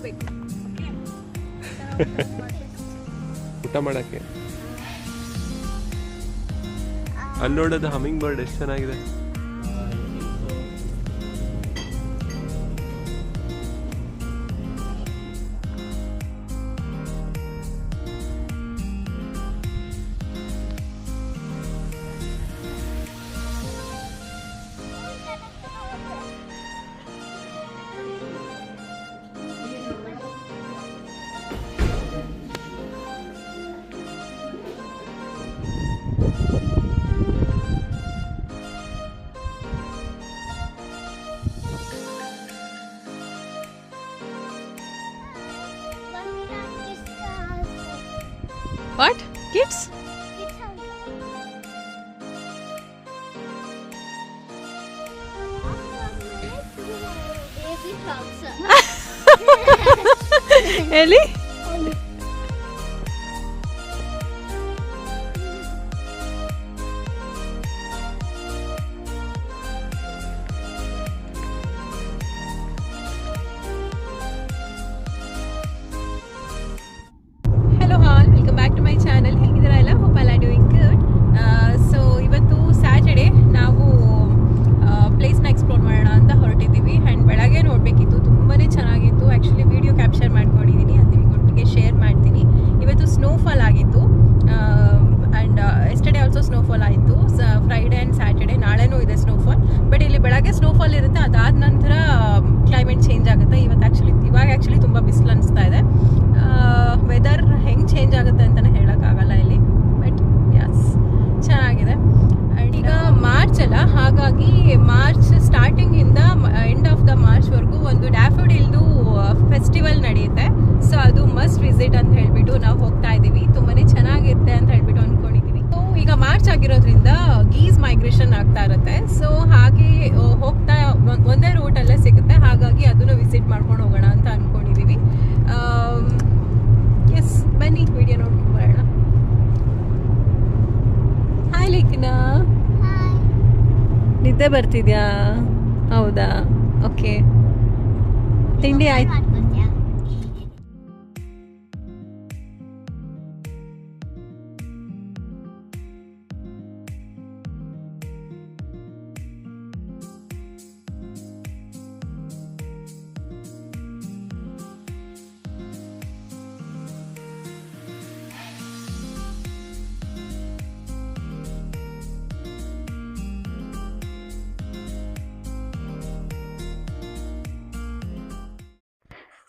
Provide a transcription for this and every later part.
ಹೋಗ್ಬೇಕು ಊಟ ಮಾಡಕ್ಕೆ. ಅಲ್ಲಿ ನೋಡೋದು ಹಮ್ಮಿಂಗ್ ಬರ್ಡ್ ಎಷ್ಟು ಚೆನ್ನಾಗಿದೆ. What? Kids? Ellie? ಸ್ನೋಫಾಲ್ ಇರುತ್ತೆ, ಅದಾದ ನಂತರ ಕ್ಲೈಮೇಟ್ ಚೇಂಜ್ ಆಗುತ್ತೆ. ಇವಾಗ ಆ್ಯಕ್ಚುಲಿ ತುಂಬ ಬಿಸಿಲು ಅನಿಸ್ತಾ ಇದೆ. ವೆದರ್ ಹೆಂಗೆ ಚೇಂಜ್ ಆಗುತ್ತೆ ಅಂತಲೇ ಹೇಳೋಕ್ಕಾಗಲ್ಲ ಇಲ್ಲಿ, ಬಟ್ ಯಸ್ ಚೆನ್ನಾಗಿದೆ. ಆ್ಯಂಡ್ ಈಗ ಮಾರ್ಚ್ ಅಲ್ಲ, ಹಾಗಾಗಿ ಮಾರ್ಚ್ ಸ್ಟಾರ್ಟಿಂಗಿಂದ ಎಂಡ್ ಆಫ್ ದ ಮಾರ್ಚ್ವರೆಗೂ ಒಂದು ಡ್ಯಾಫೋಡಿಲ್ದು ಫೆಸ್ಟಿವಲ್ ನಡೆಯುತ್ತೆ. ಸೊ ಅದು ಮಸ್ಟ್ ವಿಸಿಟ್ ಅಂತ ಹೇಳ್ಬಿಟ್ಟು ನಾವು ಹೋಗ್ತಾ ಇದ್ದೀವಿ. ತುಂಬಾ ಚೆನ್ನಾಗಿರುತ್ತೆ ಅಂತ ಹೇಳ್ಬಿಟ್ಟು ಅಂದ್ಕೊಂಡಿದ್ದೀವಿ. ಸೊ ಈಗ ಮಾರ್ಚ್ ಆಗಿರೋದ್ರಿಂದ ಗೀಸ್ ಮೈಗ್ರೇಷನ್ ಆಗ್ತಾ ಇರುತ್ತೆ. ಸೊ ಹಾಗೆ ಹೋಗ್ತಾ ಒಂದೇ ರೂಟಲ್ಲೇ ಸಿಗುತ್ತೆ, ಹಾಗಾಗಿ ಅದನ್ನು ವಿಸಿಟ್ ಮಾಡ್ಕೊಂಡು ಹೋಗೋಣ ಅಂತ ಅಂದ್ಕೊಂಡಿದ್ದೀವಿ. ಎಸ್, ಬನ್ನಿ ವಿಡಿಯೋ ನೋಡ್ಕೊಂಡು ಬರೋಣ. ಹಾಯ್ ಲೇಖಿನ, ನಿದ್ದೆ ಬರ್ತಿದ್ಯಾ? ಹೌದಾ, ಓಕೆ. ತಿಂಡಿ ಆಯ್ತು?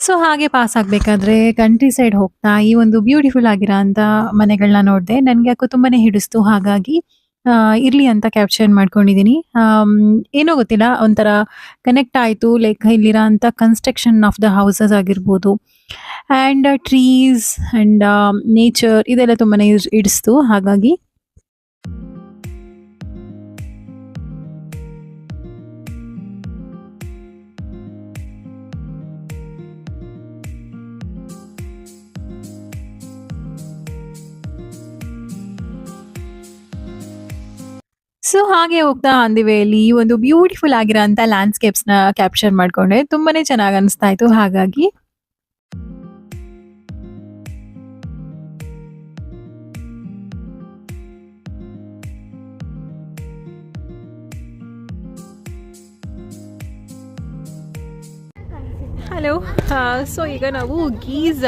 ಸೊ ಹಾಗೆ ಪಾಸ್ ಆಗಬೇಕಾದ್ರೆ ಕಂಟ್ರಿ ಸೈಡ್ ಹೋಗ್ತಾ ಈ ಒಂದು ಬ್ಯೂಟಿಫುಲ್ ಆಗಿರೋ ಅಂಥ ಮನೆಗಳನ್ನ ನೋಡಿದೆ. ನನಗೆ ಯಾಕೋ ತುಂಬಾ ಹಿಡಿಸ್ತು, ಹಾಗಾಗಿ ಇರಲಿ ಅಂತ ಕ್ಯಾಪ್ಚರ್ ಮಾಡ್ಕೊಂಡಿದ್ದೀನಿ. ಏನೋ ಗೊತ್ತಿಲ್ಲ, ಒಂಥರ ಕನೆಕ್ಟ್ ಆಯಿತು. ಲೈಕ್ ಇಲ್ಲಿರೋ ಅಂಥ ಕನ್ಸ್ಟ್ರಕ್ಷನ್ ಆಫ್ ದ ಹೌಸಸ್ ಆಗಿರ್ಬೋದು, ಆ್ಯಂಡ್ ಟ್ರೀಸ್ ಆ್ಯಂಡ್ ನೇಚರ್ ಇದೆಲ್ಲ ತುಂಬಾ ಹಿಡಿಸ್ತು. ಹಾಗಾಗಿ ಸೊ ಹಾಗೆ ಹೋಗ್ತಾ ಆನ್ ದಿ ವೇಲಿ ಈ ಒಂದು ಬ್ಯೂಟಿಫುಲ್ ಆಗಿರೋ ಅಂಥ ಲ್ಯಾಂಡ್ಸ್ಕೇಪ್ಸ್ನ ಕ್ಯಾಪ್ಚರ್ ಮಾಡ್ಕೊಂಡೆ. ತುಂಬಾ ಚೆನ್ನಾಗಿ ಅನಿಸ್ತಾ ಇತ್ತು. ಹಾಗಾಗಿ ಹಲೋ. ಸೊ ಈಗ ನಾವು ಗೀಸ್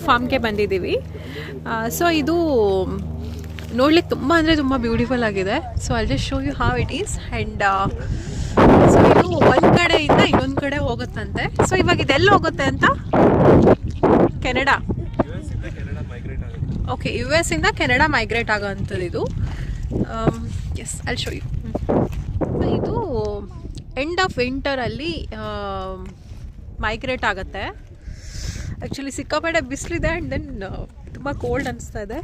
ಫಾರ್ಮ್ಗೆ ಬಂದಿದ್ದೀವಿ. ಸೊ ಇದು ನೋಡ್ಲಿಕ್ಕೆ ತುಂಬ ಅಂದರೆ ತುಂಬ ಬ್ಯೂಟಿಫುಲ್ ಆಗಿದೆ. So I just show you how it is. And so ಇದು ಒಂದು ಕಡೆಯಿಂದ ಇನ್ನೊಂದು ಕಡೆ ಹೋಗುತ್ತಂತೆ. ಸೊ ಇವಾಗ ಇದೆಲ್ಲ ಹೋಗುತ್ತೆ ಅಂತ? ಕೆನಡಾ. ಓಕೆ, ಯು ಎಸ್ ಇಂದ ಕೆನಡಾ ಮೈಗ್ರೇಟ್ ಆಗೋವಂಥದ್ದು ಇದು. Yes, I show you. ಇದು ಎಂಡ್ ಆಫ್ ವಿಂಟರಲ್ಲಿ ಮೈಗ್ರೇಟ್ ಆಗುತ್ತೆ. ಆ್ಯಕ್ಚುಲಿ ಸಿಕ್ಕಾಪಟ್ಟೆ ಬಿಸಿಲಿದೆ ಆ್ಯಂಡ್ ದೆನ್ ತುಂಬ ಕೋಲ್ಡ್ ಅನಿಸ್ತಾ ಇದೆ.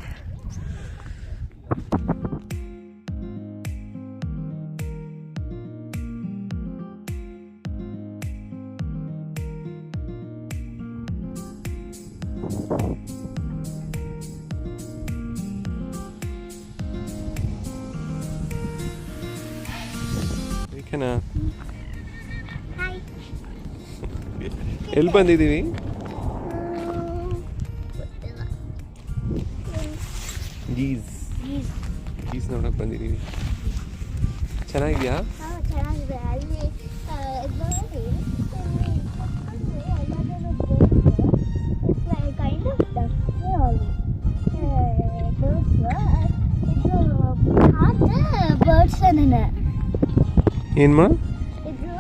ಎಲ್ಲಿ ಬಂದಿದ್ದೀವಿ? ಗೀಸ್ ಗೀಸ್. ಗೀಸ್ ನೋಡೋಕೆ ಬಂದಿದ್ದೀವಿ. ಚೆನ್ನಾಗಿದೆಯಾ? ಚೆನ್ನಾಗಿದೆ. ಅಲ್ಲಿ ನೋಡಿ, ಕೈಂಡ್ ಆಫ್ ಬರ್ಡ್ಸ್ ಅನ್ನೇ. ಏನು ಮಾ? ಇದು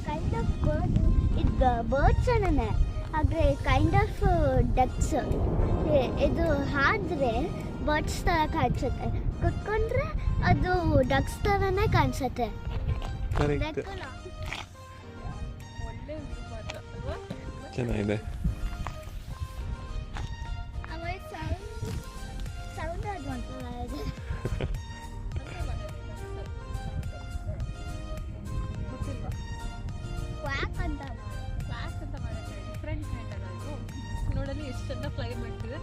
ಕೈಂಡ್ ಆಫ್ ಬರ್ಡ್, ಇದು ಬರ್ಡ್ಸ್ ಅನ್ನೇ. ಆದರೆ ಕೈಂಡ್ ಆಫ್ ಡಕ್ಸ್. ಇದು ಹಾಡಿದ್ರೆ ಬರ್ಡ್ಸ್ ಥರ ಕಾಣಿಸುತ್ತೆ, ಕುತ್ಕೊಂಡ್ರೆ ಅದು ಡಕ್ಸ್ ಥರನೇ ಕಾಣಿಸುತ್ತೆ. ಕರೆಕ್ಟ್. ಚೆನ್ನಾಗಿದೆ. ಸೌಂಡ್ ಅದು ಮಾಡ್ತಾರೆ. ಕ್ವಾಕ್ ಅಂತ ಮಾಡುತ್ತೆ. ಡಿಫ್ರೆಂಟ್ ಕೈಂಡ್ ಅಲ್ಲ ಇದು. ನೋಡಲಿ ಎಷ್ಟು ಚಂದ ಫ್ಲೈ ಮಾಡ್ತಿದೆ.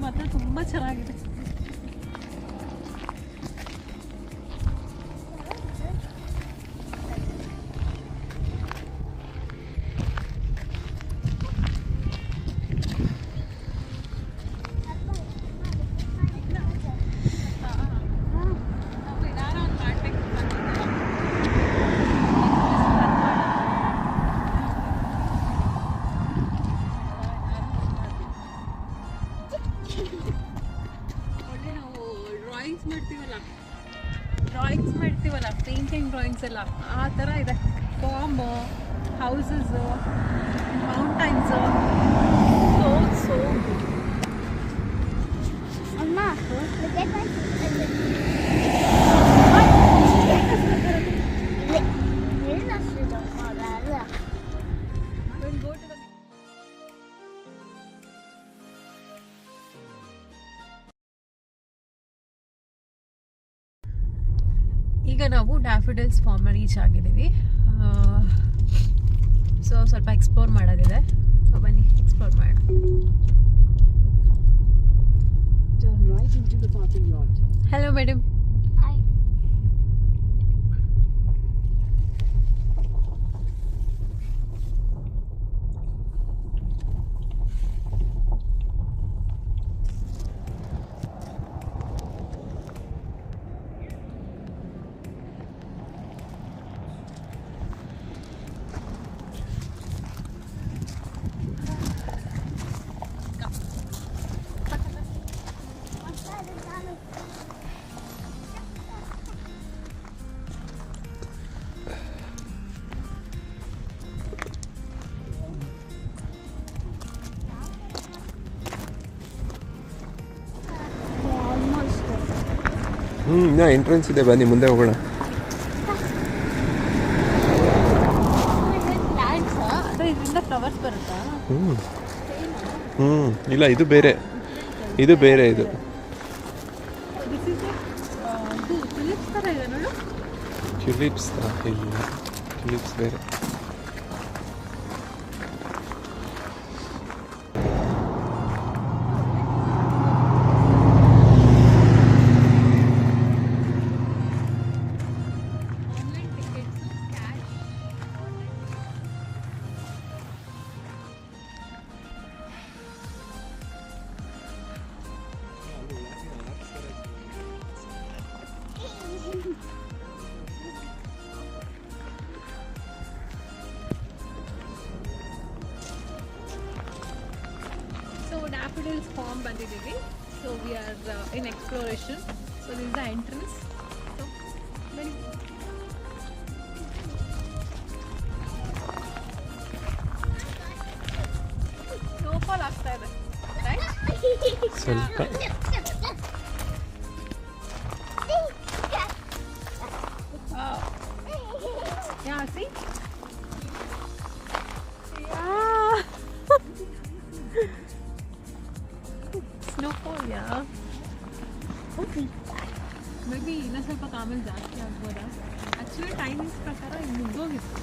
ಮಾತ್ರ ತುಂಬ ಚೆನ್ನಾಗಿದೆ. ಡ್ರಾಯಿಂಗ್ಸ್ ಮಾಡ್ತೀವಲ್ಲ, ಪೇಂಟಿಂಗ್ ಡ್ರಾಯಿಂಗ್ಸ್ ಎಲ್ಲ ಆ ಥರ ಇದೆ. ಫಾರ್ಮ್, ಹೌಸಸ್, ಮೌಂಟೈನ್ಸ್, ಸೋ ಅಮ್ಮ, look at my ಈಗ ನಾವು ಡ್ಯಾಫಿಡಲ್ಸ್ ಫಾರ್ಮ್ ರೀಚ್ ಆಗಿದ್ದೀವಿ. ಸೊ ಸ್ವಲ್ಪ ಎಕ್ಸ್ಪ್ಲೋರ್ ಮಾಡೋದಿದೆ. ಸೊ ಬನ್ನಿ ಎಕ್ಸ್ಪ್ಲೋರ್ ಮಾಡೋಣ. Hello madam. ನಾ ಎಂಟ್ರೆನ್ಸ್ ಇದೆ, ಬನ್ನಿ ಮುಂದೆ ಹೋಗೋಣ. ಇದರಿಂದ ಫ್ಲವರ್ಸ್ ಬರುತ್ತಾ? ಇಲ್ಲ, ಇದು ಬೇರೆ, ಇದು ಬೇರೆ. ಇದು ಟ್ಯುಲಿಪ್ಸ್ ಥರ ಇದೆ ನೋಡು. ಟ್ಯುಲಿಪ್ಸ್ ಇಲ್ಲ, ಟ್ಯುಲಿಪ್ಸ್ ಬೇರೆ. ಹಿಲ್ಸ್ ಫಾರ್ಮ್ ಬಂದಿದ್ದೀವಿ. So we are in exploration. So this is the entrance. So ಬನ್ನಿ. ಸ್ನೋಫಾಲ್ ಆಗ್ತಾ ಇದೆ ರೈಟ್? ಸ್ವಲ್ಪ Yeah, see? Snowfall, yeah. Maybe ಇನ್ನೊಂದು ಸ್ವಲ್ಪ ಆಮೇಲೆ ಜಾಸ್ತಿ ಆಗ್ಬೋದಾ? ಆ್ಯಕ್ಚುಲಿ ಟೈಮಿಂಗ್ಸ್ ಪ್ರಕಾರ ಇದು ಮುಗ್ದೋಗಿತ್ತು.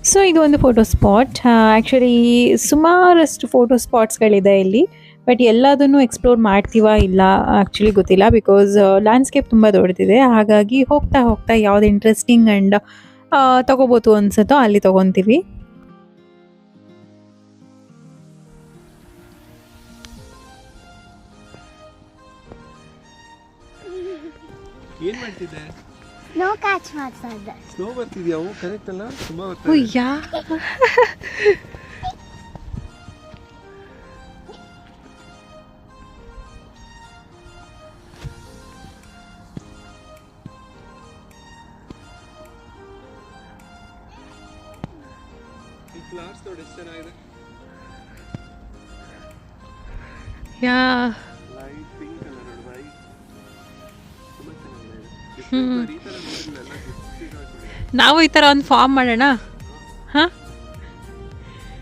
ಸೊ ಇದು ಒಂದು ಫೋಟೋ ಸ್ಪಾಟ್. ಆ್ಯಕ್ಚುಲಿ ಸುಮಾರಷ್ಟು ಫೋಟೋ ಸ್ಪಾಟ್ಸ್ಗಳಿದೆ ಇಲ್ಲಿ, ಬಟ್ ಎಲ್ಲದನ್ನು ಎಕ್ಸ್ಪ್ಲೋರ್ ಮಾಡ್ತೀವಾ ಇಲ್ಲ ಆ್ಯಕ್ಚುಲಿ ಗೊತ್ತಿಲ್ಲ. ಬಿಕಾಸ್ ಲ್ಯಾಂಡ್ಸ್ಕೇಪ್ ತುಂಬ ದೊಡ್ಡದಿದೆ. ಹಾಗಾಗಿ ಹೋಗ್ತಾ ಹೋಗ್ತಾ ಯಾವ್ದು ಇಂಟ್ರೆಸ್ಟಿಂಗ್ ಆ್ಯಂಡ್ ತೊಗೋಬೋದು ಅನ್ಸುತ್ತೋ ಅಲ್ಲಿ ತೊಗೊತೀವಿ. ಏನು ಮಾಡ್ತಿದ್ದೆ? ಸ್ನೋ ಕ್ಯಾಚ್ ಮಾಡ್ತಾ ಇದ್ದೆ. ಸ್ನೋ ಬರ್ತಿದ್ಯಾ? ಅವು ಕರೆಕ್ಟ್ ಅಲ್ಲ? ತುಂಬ ಬರ್ತಾ ಇದೆ. ಯಾ ಈ ಫ್ಲವರ್ಸ್ ನೋಡಿ ಎಷ್ಟು ಚೆನ್ನಾಗಿದೆ. ಯಾ ಲೈಟ್ ಪಿಂಕ್ ಕಲರ್ ನೋಡಿ, ವೈಟ್ ತುಂಬ ಚೆನ್ನಾಗಿದೆ. ಈ ಥರ ನೋಡಿಲ್ಲ ಎಲ್ಲ ಗುಡ್ಸಿಗಾಗ್ತದೆ. ನಾವು ಈ ಥರ ಒಂದು ಫಾರ್ಮ್ ಮಾಡೋಣ. ಹಾಂ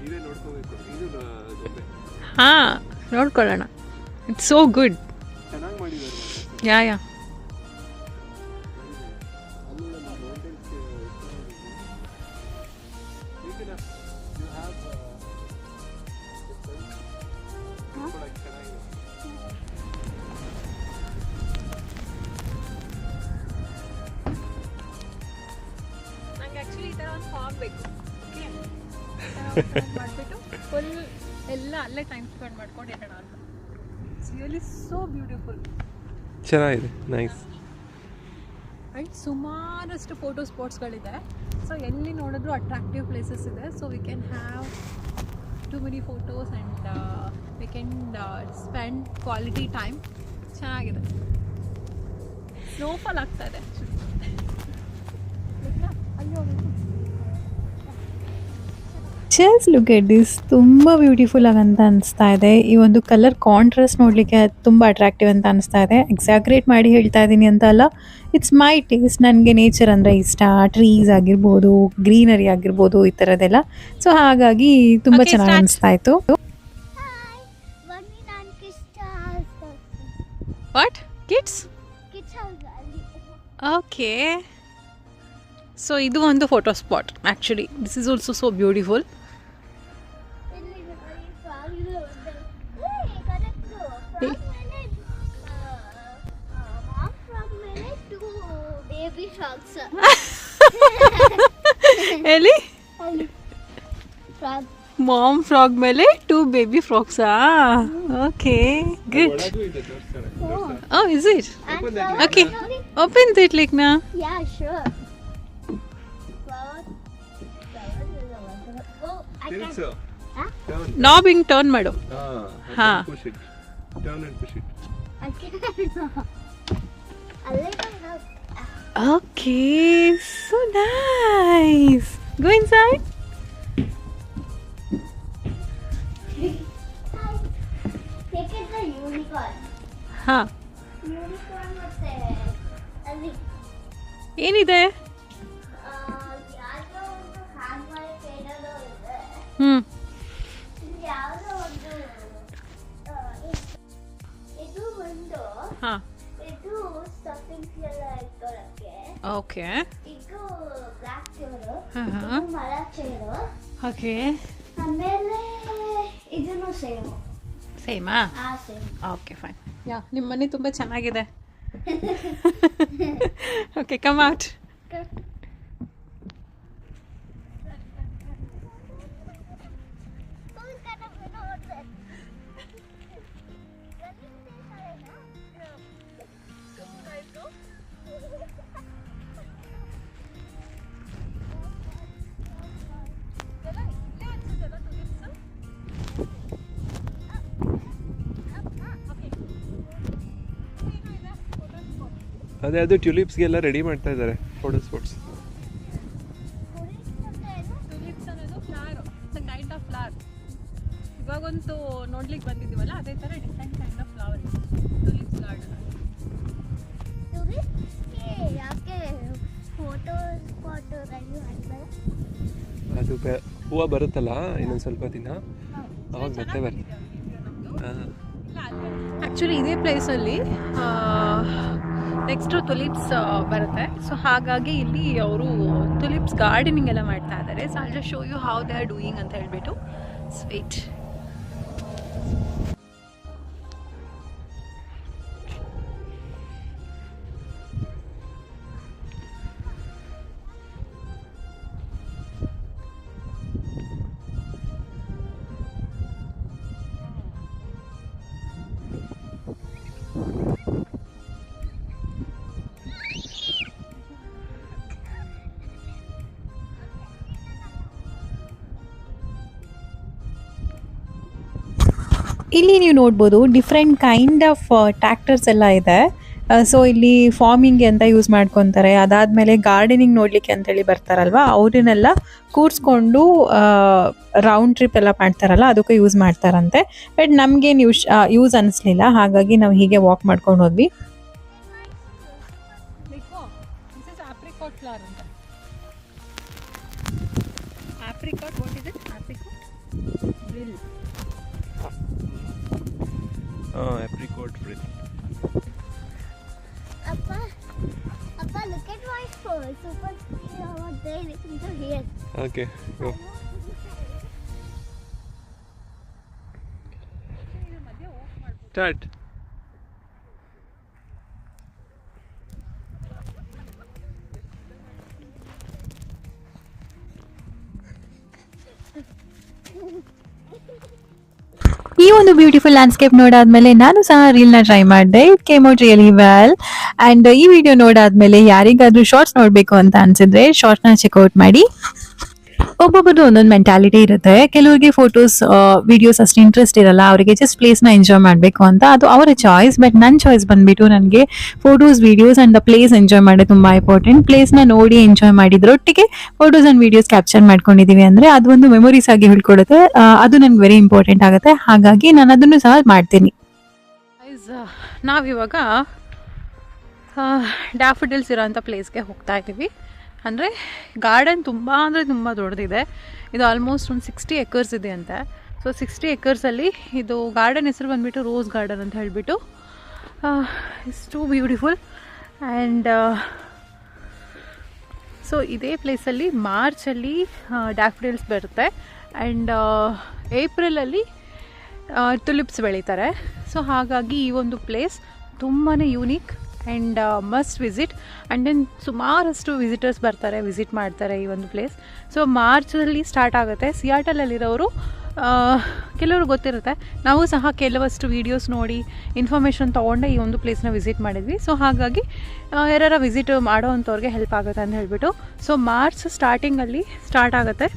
ನೀವೇ ನೋಡ್ಕೋಬೇಕು. ಇದು ಗೊಂಬೆ ಹಾಂ ನೋಡ್ಕೊಳ್ಳೋಣ. It's so good. ಚೆನ್ನಾಗಿ ಮಾಡಿದ್ದಾರೆ. ಯಾ ಅಲ್ಲ ಮೌಂಟೇನ್ಸ್ ಈಗ ಯು ಹ್ಯಾವ್ ಚೆನ್ನಾಗಿದೆ. ನಂಗೆ ಆ್ಯಕ್ಚುಲಿ ಈ ಥರ ಒಂದು ಫಾರ್ಮ್ ಬೇಕು. ಓಕೆ ಮಾಡಿಬಿಟ್ಟು ಫುಲ್ ಎಲ್ಲ ಅಲ್ಲೇ ಟೈಮ್ ಸ್ಪೆಂಡ್ ಮಾಡ್ಕೊಂಡು ಇರೋಣ ಅಂತ. It's really so beautiful. ಚೆನ್ನಾಗಿದೆ, ನೈಸ್. ಆ್ಯಂಡ್ ಸುಮಾರಷ್ಟು ಫೋಟೋ ಸ್ಪಾಟ್ಸ್ಗಳಿದೆ. ಸೊ ಎಲ್ಲಿ ನೋಡಿದ್ರು ಅಟ್ರಾಕ್ಟಿವ್ ಪ್ಲೇಸಸ್ ಇದೆ. So we can have too many photos and we can spend quality time. ಚೆನ್ನಾಗಿದೆ. ಸ್ನೋಫಾಲ್ ಆಗ್ತಾ ಇದೆ ಅಯ್ಯೋ. ಜಸ್ಟ್ ಲುಕ್ ಎಟ್ ದಿಸ್, ತುಂಬ ಬ್ಯೂಟಿಫುಲ್ ಆಗಂತ ಅನಿಸ್ತಾ ಇದೆ. ಈ ಒಂದು ಕಲರ್ ಕಾಂಟ್ರಾಸ್ಟ್ ನೋಡಲಿಕ್ಕೆ ತುಂಬ ಅಟ್ರಾಕ್ಟಿವ್ ಅಂತ ಅನಿಸ್ತಾ ಇದೆ. ಎಕ್ಸಾಗ್ರೇಟ್ ಮಾಡಿ ಹೇಳ್ತಾ ಇದ್ದೀನಿ ಅಂತ ಅಲ್ಲ, ಇಟ್ಸ್ ಮೈ ಟೇಸ್ಟ್. ನನಗೆ ನೇಚರ್ ಅಂದರೆ ಇಷ್ಟ. ಟ್ರೀಸ್ ಆಗಿರ್ಬೋದು, ಗ್ರೀನರಿ ಆಗಿರ್ಬೋದು, ಈ ಥರದ್ದೆಲ್ಲ. ಸೊ ಹಾಗಾಗಿ ತುಂಬ Okay, ಚೆನ್ನಾಗಿ start. ಅನಿಸ್ತಾ ಇತ್ತು. ಹಾಯ್ ಬನ್ನಿ, ನಾನು kids house what kids? Kids house ಅಲ್ಲಿ. ಓಕೆ. ಸೊ ಇದು ಒಂದು photo spot. Actually this is also so beautiful. ಇಲ್ಲಿ ನೋಡಿ ಫ್ರಾಗ್ ಇದೆ. ಕರೆಕ್ಟು ಫ್ರಾಗ್ ಮೇಲೆ ಮಾಮ್ ಫ್ರಾಗ್ ಮೇಲೆ 2 ಬೇಬಿ ಫ್ರಾಗ್ಸ್. ಎಲ್ಲಿ? ಅಲ್ಲಿ ಫ್ರಾಗ್. ಮಾಮ್ ಫ್ರಾಗ್ ಮೇಲೆ 2 ಬೇಬಿ ಫ್ರಾಗ್ಸಾ? Okay good. ಒಳಗೂ ಇದೆ, ತೋರಿಸ್ತಾರೆ. Oh is it? And Open that. flower Okay. ನೋಡಿ. ಓಪನ್ ದಿಟ್ ಲಿಕ್ನಾ. Yeah, sure. Flower. Oh, I can. ತಿರ್ಗ್ಸು. Huh? Turn. ನಾಬ್ ಹಿಂಗೆ ಟರ್ನ್ ಮಾಡು. ಹಾ. ಹಾ. Push it. Turn and push it. I can. A little help. Okay so nice. Go inside. Take it the unicorn. ಹಾಂ Unicorn ಮತ್ತೆ ಅಲ್ಲಿ ಏನಿದೆ? ಹ್ಞೂ ಯಾವುದೋ ಒಂದು ಇದು ಒಂದು ಹಾಂ ಇದು ಸ್ಟಫಿಂಗ್ಸ್ ಎಲ್ಲ ಇಟ್ಕೊಳ್ಳೋಕ್ಕೆ. ಓಕೆ ಇದು ಬ್ಲ್ಯಾಕ್ ಚೇರು, ಹಾಂ ಇದು ಹಾಂ ಮರ ಚೇರು, ಓಕೆ ಆಮೇಲೆ ಇದನ್ನು ಸೇಮಾ ಸೇಮ್. Okay fine. ಯಾ ನಿಮ್ಮ ಮನೆ ತುಂಬ ಚೆನ್ನಾಗಿದೆ. Okay come out. ಅದೇ ಅದು ಟ್ಯೂಲಿಪ್ಸ್ಗೆಲ್ಲ ರೆಡಿ ಮಾಡ್ತಾ ಇದ್ದಾರೆ ಫೋಟೋ ಸ್ಪಾಟ್ಸ್. ಟುಲಿಪ್ಸ್ ಅನ್ನೋದು flower, it's a kind of flower. ಇವಾಗಂತೂ ನೋಡ್ಲಿಕ್ಕೆ ಬಂದಿದ್ದೀವಲ್ಲ ಅದೇ ಥರ ಡಿಫ್ರೆಂಟ್ ಕೈಂಡ್ ಆಫ್ ಫ್ಲವರ್ ಇದೆ ಟುಲಿಪ್ಸ್ ಗಾರ್ಡನ್. ಯಾಕೆ ಫೋಟೋ ರೆಡಿ ಮಾಡ್ತಾರೆ? ಅದು ಹೂವು ಬರುತ್ತಲ್ಲ ಇನ್ನೊಂದು ಸ್ವಲ್ಪ ದಿನ, ಅವಾಗ ಮತ್ತೆ ಬರುತ್ತೆ. ಆ್ಯಕ್ಚುಲಿ ಇದೇ ಪ್ಲೇಸಲ್ಲಿ ನೆಕ್ಸ್ಟು ತುಲಿಪ್ಸ್ ಬರುತ್ತೆ. ಸೊ ಹಾಗಾಗಿ ಇಲ್ಲಿ ಅವರು ತುಲಿಪ್ಸ್ ಗಾರ್ಡನಿಂಗ್ ಎಲ್ಲ ಮಾಡ್ತಾ ಇದ್ದಾರೆ. So I just show you how they are doing ಅಂತ ಹೇಳ್ಬಿಟ್ಟು. ಸ್ವೀಟ್. ಇಲ್ಲಿ ನೀವು ನೋಡ್ಬೋದು ಡಿಫ್ರೆಂಟ್ ಕೈಂಡ್ ಆಫ್ ಟ್ರ್ಯಾಕ್ಟರ್ಸ್ ಎಲ್ಲ ಇದೆ. ಸೊ ಇಲ್ಲಿ ಫಾರ್ಮಿಂಗ್ಗೆ ಅಂತ ಯೂಸ್ ಮಾಡ್ಕೊತಾರೆ. ಅದಾದಮೇಲೆ ಗಾರ್ಡನಿಂಗ್ ನೋಡಲಿಕ್ಕೆ ಅಂತೇಳಿ ಬರ್ತಾರಲ್ವ, ಅವ್ರನ್ನೆಲ್ಲ ಕೂರಿಸ್ಕೊಂಡು ರೌಂಡ್ ಟ್ರಿಪ್ ಎಲ್ಲ ಮಾಡ್ತಾರಲ್ಲ ಅದಕ್ಕೆ ಯೂಸ್ ಮಾಡ್ತಾರಂತೆ. ಬಟ್ ನಮಗೇನು ಯೂಸ್ ಅನ್ನಿಸ್ಲಿಲ್ಲ, ಹಾಗಾಗಿ ನಾವು ಹೀಗೆ ವಾಕ್ ಮಾಡ್ಕೊಂಡು ಹೋದ್ವಿ. ಆಪ್ರಿಕಾಟ್ ಫ್ಲವರ್ ಅಂತ. Apricot what is it? Apricot Brill. apricot fruit. Appa, look at my phone. Super over there, listen to here. Okay, go. Start. ಈ ಒಂದು ಬ್ಯೂಟಿಫುಲ್ ಲ್ಯಾಂಡ್ಸ್ಕೇಪ್ ನೋಡಾದ್ಮೇಲೆ ನಾನು ಸಹ ರೀಲ್ನ ಟ್ರೈ ಮಾಡಿದೆ. It came out really well. And ಈ video ನೋಡಾದ್ಮೇಲೆ ಯಾರಿಗಾದ್ರೂ shorts ನೋಡಬೇಕು ಅಂತ ಅನ್ಸಿದ್ರೆ ಶಾರ್ಟ್ಸ್ನ ಚೆಕ್ಔಟ್ ಮಾಡಿ. ಒಬ್ಬೊಬ್ಬರದು ಒಂದೊಂದು ಮೆಂಟಾಲಿಟಿ ಇರುತ್ತೆ. ಕೆಲವರಿಗೆ ಫೋಟೋಸ್ ವಿಡಿಯೋಸ್ ಅಷ್ಟು ಇಂಟ್ರೆಸ್ಟ್ ಇರಲ್ಲ, ಅವರಿಗೆ ಜಸ್ಟ್ ಪ್ಲೇಸ್ನ ಎಂಜಾಯ್ ಮಾಡಬೇಕು ಅಂತ, ಅದು ಅವರ ಚಾಯ್ಸ್. ಬಟ್ ನನ್ನ ಚಾಯ್ಸ್ ಬಂದ್ಬಿಟ್ಟು ನನಗೆ photos videos and the place enjoy ಮಾಡೋದು ತುಂಬ ಇಂಪಾರ್ಟೆಂಟ್. ಪ್ಲೇಸ್ನ ನೋಡಿ ಎಂಜಾಯ್ ಮಾಡಿದ್ರೊಟ್ಟಿಗೆ ಫೋಟೋಸ್ ಆ್ಯಂಡ್ ವಿಡಿಯೋಸ್ ಕ್ಯಾಪ್ಚರ್ ಮಾಡ್ಕೊಂಡಿದ್ದೀವಿ ಅಂದರೆ ಅದು ಒಂದು ಮೆಮೊರೀಸ್ ಆಗಿ ಉಳ್ಕೊಡುತ್ತೆ. ಅದು ನನಗೆ ವೆರಿ ಇಂಪಾರ್ಟೆಂಟ್ ಆಗುತ್ತೆ, ಹಾಗಾಗಿ ನಾನು ಅದನ್ನು ಸಹ ಮಾಡ್ತೀನಿ. ನಾವಿವಾಗ ಡ್ಯಾಫಡಿಲ್ಸ್ ಇರೋಂಥ ಪ್ಲೇಸ್ಗೆ ಹೋಗ್ತಾ ಇದ್ದೀವಿ. ಅಂದರೆ ಗಾರ್ಡನ್ ತುಂಬ ಅಂದರೆ ತುಂಬ ದೊಡ್ಡದಿದೆ. ಇದು ಆಲ್ಮೋಸ್ಟ್ ಒಂದು 60 ಎಕರ್ಸ್ ಇದೆ ಅಂತೆ. ಸೊ 60 ಎಕರ್ಸಲ್ಲಿ ಇದು ಗಾರ್ಡನ್ ಹೆಸರು ಬಂದುಬಿಟ್ಟು ರೋಸ್ ಗಾರ್ಡನ್ ಅಂತ ಹೇಳಿಬಿಟ್ಟು. It's two beautiful. And so ಇದೇ ಪ್ಲೇಸಲ್ಲಿ ಮಾರ್ಚಲ್ಲಿ ಡ್ಯಾಫಡಿಲ್ಸ್ ಬರುತ್ತೆ ಆ್ಯಂಡ್ ಏಪ್ರಿಲಲ್ಲಿ ತುಲಿಪ್ಸ್ ಬೆಳೀತಾರೆ. ಸೊ ಹಾಗಾಗಿ ಈ ಒಂದು ಪ್ಲೇಸ್ ತುಂಬಾ unique and must visit. And then ಸುಮಾರಷ್ಟು ವಿಸಿಟರ್ಸ್ ಬರ್ತಾರೆ, ವಿಸಿಟ್ ಮಾಡ್ತಾರೆ ಈ ಒಂದು ಪ್ಲೇಸ್. ಸೊ ಮಾರ್ಚಲ್ಲಿ ಸ್ಟಾರ್ಟ್ ಆಗುತ್ತೆ. ಸಿಯಾಟಲಲ್ಲಿರೋರು ಕೆಲವರು ಗೊತ್ತಿರುತ್ತೆ, ನಾವು ಸಹ ಕೆಲವಷ್ಟು ವೀಡಿಯೋಸ್ ನೋಡಿ ಇನ್ಫಾರ್ಮೇಷನ್ ತೊಗೊಂಡೆ ಈ ಒಂದು ಪ್ಲೇಸ್ನ ವಿಸಿಟ್ ಮಾಡಿದ್ವಿ. ಸೊ ಹಾಗಾಗಿ ಯಾರು ವಿಸಿಟ್ ಮಾಡೋ ಅಂಥವ್ರಿಗೆ ಹೆಲ್ಪ್ ಆಗುತ್ತೆ ಅಂತ ಹೇಳ್ಬಿಟ್ಟು. ಸೊ ಮಾರ್ಚ್ ಸ್ಟಾರ್ಟಿಂಗಲ್ಲಿ ಸ್ಟಾರ್ಟ್ ಆಗುತ್ತೆ,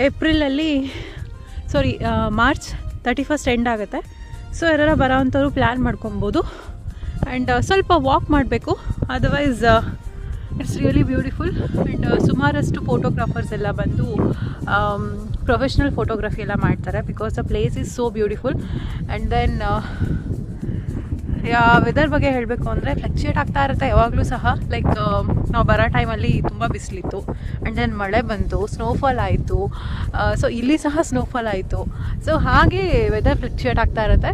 ಏಪ್ರಿಲಲ್ಲಿ ಮಾರ್ಚ್ 31st ಎಂಡ್ ಆಗುತ್ತೆ. ಸೊ ಯಾರು ಬರೋ ಅಂಥವ್ರು ಪ್ಲ್ಯಾನ್ ಮಾಡ್ಕೊಬೋದು. ಆ್ಯಂಡ್ ಸ್ವಲ್ಪ ವಾಕ್ ಮಾಡಬೇಕು, otherwise it's really beautiful. And ಸುಮಾರಷ್ಟು ಫೋಟೋಗ್ರಾಫರ್ಸ್ ಎಲ್ಲ ಬಂದು ಪ್ರೊಫೆಷ್ನಲ್ ಫೋಟೋಗ್ರಫಿ ಎಲ್ಲ ಮಾಡ್ತಾರೆ, because the place is so beautiful. And then weather ಬಗ್ಗೆ ಹೇಳಬೇಕು ಅಂದರೆ ಫ್ಲಕ್ಚುಯೇಟ್ ಆಗ್ತಾ ಇರುತ್ತೆ ಯಾವಾಗಲೂ ಸಹ. ಲೈಕ್ ನಾವು ಬರೋ ಟೈಮಲ್ಲಿ ತುಂಬ ಬಿಸಿಲಿತ್ತು ಆ್ಯಂಡ್ ದೆನ್ ಮಳೆ ಬಂತು, ಸ್ನೋಫಾಲ್ ಆಯಿತು. ಸೊ ಇಲ್ಲಿ ಸಹ ಸ್ನೋಫಾಲ್ ಆಯಿತು. ಸೊ ಹಾಗೆ ವೆದರ್ ಫ್ಲಕ್ಚುಯೇಟ್ ಆಗ್ತಾ ಇರುತ್ತೆ.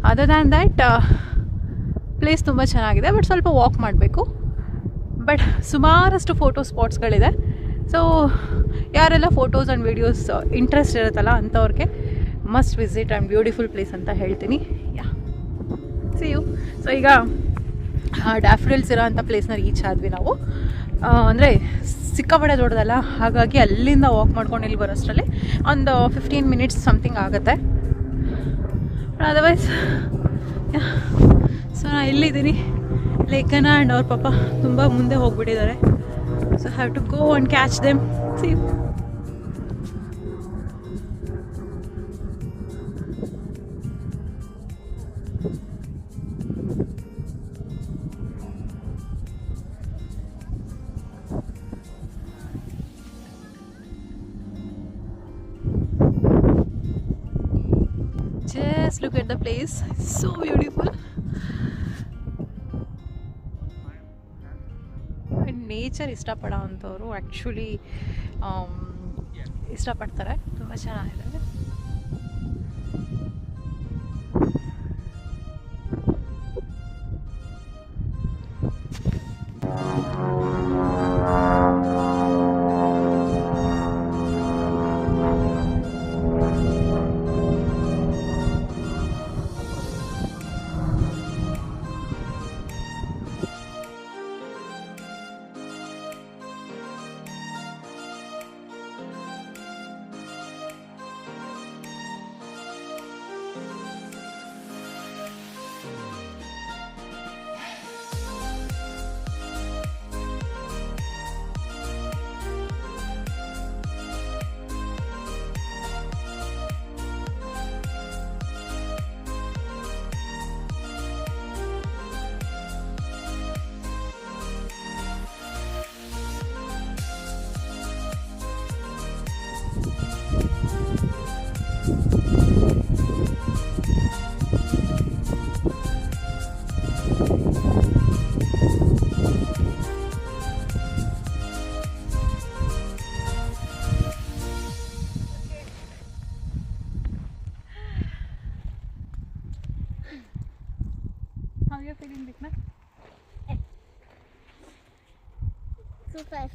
ಅದರ್ ದ್ಯಾನ್ ದ್ಯಾಟ್ ಪ್ಲೇಸ್ ತುಂಬ ಚೆನ್ನಾಗಿದೆ, ಬಟ್ ಸ್ವಲ್ಪ ವಾಕ್ ಮಾಡಬೇಕು. ಬಟ್ ಸುಮಾರಷ್ಟು ಫೋಟೋ ಸ್ಪಾಟ್ಸ್ಗಳಿದೆ. ಸೊ ಯಾರೆಲ್ಲ ಫೋಟೋಸ್ ಆ್ಯಂಡ್ ವೀಡಿಯೋಸ್ ಇಂಟ್ರೆಸ್ಟ್ ಇರುತ್ತಲ್ಲ ಅಂಥವ್ರಿಗೆ must visit and beautiful place ಅಂತ ಹೇಳ್ತೀನಿ. ಯಾ, ಸಿ ಯು. ಸೊ ಈಗ ಡ್ಯಾಫ್ರಿಲ್ಸ್ ಇರೋ ಅಂಥ ಪ್ಲೇಸ್ನ ರೀಚ್ ಆದ್ವಿ ನಾವು. ಅಂದರೆ ಸಿಕ್ಕಾಪಟ್ಟೆ ದೊಡ್ಡದಲ್ಲ, ಹಾಗಾಗಿ ಅಲ್ಲಿಂದ ವಾಕ್ ಮಾಡ್ಕೊಂಡು ಇಲ್ಲಿ ಬರೋಷ್ಟರಲ್ಲಿ ಒಂದು 15 ಮಿನಿಟ್ಸ್ ಸಮಥಿಂಗ್ ಆಗುತ್ತೆ. ಅದರ್ವೈಸ್ ಸೊ ನಾನು ಇಲ್ಲಿದ್ದೀನಿ. ಲೇಖನ ಆ್ಯಂಡ್ ಅವ್ರ ಪಾಪ ತುಂಬ ಮುಂದೆ ಹೋಗ್ಬಿಟ್ಟಿದ್ದಾರೆ. So have to go and catch them. See you. Just look at the place. It's so beautiful. Nature ಇಷ್ಟಪಡೋ ಅಂಥವ್ರು ಆ್ಯಕ್ಚುಲಿ ಇಷ್ಟಪಡ್ತಾರೆ. ತುಂಬ ಚೆನ್ನಾಗಿದೆ. How are you feeling, Vikna? Super.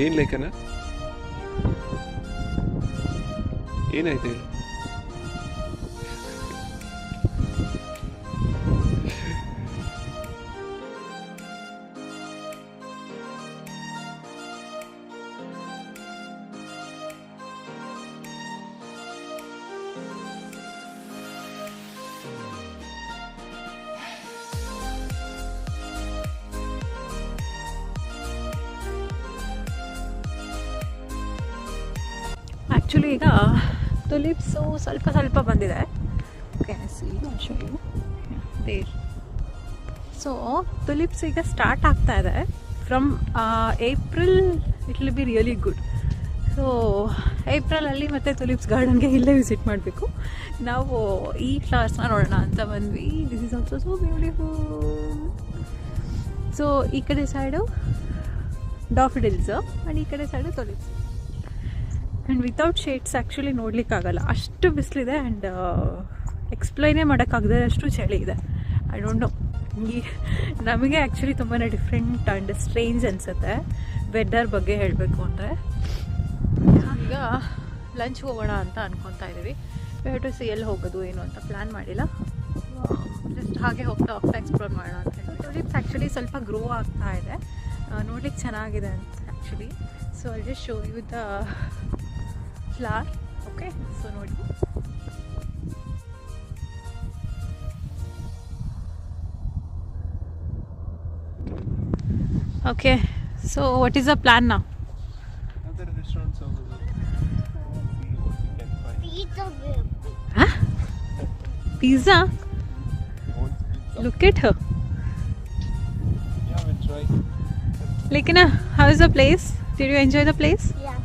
ಏನು ಲೇಖನ, ಏನಾಯ್ತು ಹೇಳು? ಆ್ಯಕ್ಚುಲಿ ಈಗ ತುಲಿಪ್ಸು ಸ್ವಲ್ಪ ಸ್ವಲ್ಪ ಬಂದಿದೆ. ಓಕೆ, ಸೊ ತುಲಿಪ್ಸ್ ಈಗ ಸ್ಟಾರ್ಟ್ ಆಗ್ತಾ ಇದೆ. From April it will be really good. So ಏಪ್ರಿಲಲ್ಲಿ ಮತ್ತೆ ತುಲಿಪ್ಸ್ ಗಾರ್ಡನ್ಗೆ ಇಲ್ಲೇ ವಿಸಿಟ್ ಮಾಡಬೇಕು. ನಾವು ಈ ಫ್ಲವರ್ಸ್ನ ನೋಡೋಣ ಅಂತ ಬಂದ್ವಿ. This is also so beautiful. So ಈ ಕಡೆ ಸೈಡು ಡಾಫಿಡಿಲ್ಸ್ ಆ್ಯಂಡ್ ಈ ಕಡೆ side tulips. And without shades actually ನೋಡಲಿಕ್ಕಾಗಲ್ಲ, ಅಷ್ಟು ಬಿಸಿಲಿದೆ. ಆ್ಯಂಡ್ ಎಕ್ಸ್ಪ್ಲೈನೇ ಮಾಡೋಕ್ಕಾಗದೆ ಅಷ್ಟು ಚಳಿ ಇದೆ. ಐ ಡೋಂಟ್ ನೋ, ಈ ನಮಗೆ ಆ್ಯಕ್ಚುಲಿ ತುಂಬಾ ಡಿಫ್ರೆಂಟ್ ಆ್ಯಂಡ್ ಸ್ಟ್ರೇಂಜ್ ಅನಿಸುತ್ತೆ ವೆದರ್ ಬಗ್ಗೆ ಹೇಳಬೇಕು ಅಂದರೆ. ಈಗ ಲಂಚ್ ಹೋಗೋಣ ಅಂತ ಅನ್ಕೊತಾ ಇದ್ದೀವಿ. ಟು ಸಿ ಎಲ್ಲಿ ಹೋಗೋದು ಏನು ಅಂತ ಪ್ಲ್ಯಾನ್ ಮಾಡಿಲ್ಲ. ಜಸ್ಟ್ ಹಾಗೆ ಹೋಗ್ತಾ ಹೋಗ್ತಾ ಎಕ್ಸ್ಪ್ಲೋರ್ ಮಾಡೋಣ ಅಂತ ಹೇಳಿ. ತುಲಿಪ್ಸ್ ಆ್ಯಕ್ಚುಲಿ ಸ್ವಲ್ಪ ಗ್ರೋ ಆಗ್ತಾ ಇದೆ, ನೋಡ್ಲಿಕ್ಕೆ ಚೆನ್ನಾಗಿದೆ ಅಂತ actually. So I just show you the flower. Okay, so ನೋಡಿ. Okay, so what is the plan now? Other restaurants over there. See what we can find. Pizza. Huh? Pizza? Want pizza? Look at her. Yeah, we'll try. Lekina, how is the place? Did you enjoy the place? Yeah.